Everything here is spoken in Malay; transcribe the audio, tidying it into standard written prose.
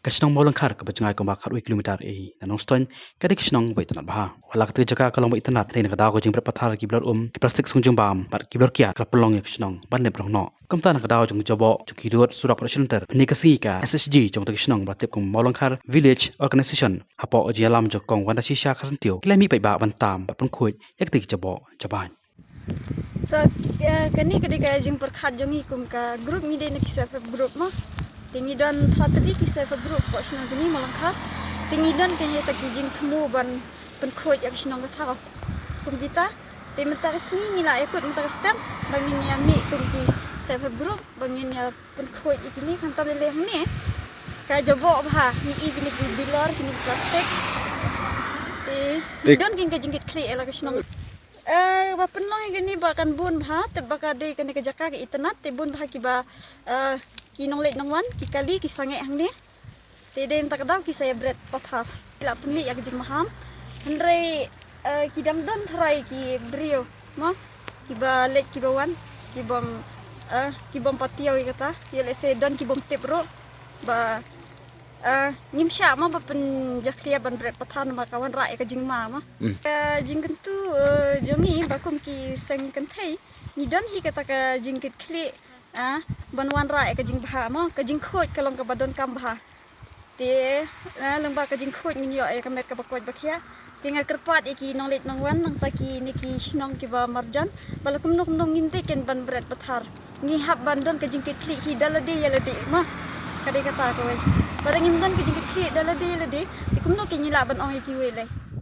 ke Shnong Mawlangkhar ke bacengai ko bakar 2 kilometer nanong ston kadi ke Shnong bai tanat bah wala ke jaka kalong bai tanat rein kada ko jing berpathar ki blor ki plastik sungjung bam bar ki blor kia ka pelong ke Shnong ban le brong no kamta na kada jung jobo chuki rot Surok center ni kasi ka SSG jong ke Shnong batep kum Mawlangkhar village organization hapo ajialam jokong wanda shisha khasantio klemi bai ba ban tam Pynkhuid yak ti jobo jaban tak kani ketika jing perkhat jongi kum ka grup ni de nak kisah grup mah tingi dan tadi kisah grup ko Shnong jongi Mawlangkhar tingi dan kanya tak jing temu ban Pynkhuid yak Shnong ka kum kita te mentar sini ni lah ikut mentar stem bangin ya mi kum ki self grup bangin ya Pynkhuid ikini kan tam leh ni ka jobo bah ni ibni bilor ni plastik te don kin ka jingit kli ela ka Shnong bapen long gini bakan bun bah te bakade kan ke jaka ke internet te bun bah ki ba ki nong let nongwan ki kali ki sange hang ni te den tak daw ki saya bread pathar ila punli yak jing maham andre ki dam don thrai ki brio ma ki ba let ki bawan ki bom patio kata ye le se don ki bom tip ro ba nimsha ma bapen jaklia ban bread pathar ma kawan rai ka jing ma jing kentu jongi bakum ki seng kenthai ni don hi kata ka jing kit kli banwan rai ka jing bha ma ka jing khoj ka long ka badon kam bha te lengba ka jing khoj ni yo ka met ka bakoj bakhia tinga kerpat iki nong let nong wan nang taki niki Shnong ki ba marjan balakum nok nong ngimte ken ban bread pathar ngi hab bandon ka jing kit kli hi dalade yalade ma kade kata ko pada ngimdan ka jing kit kli dalade yalade ikum nok ki nyila ban ong iki we le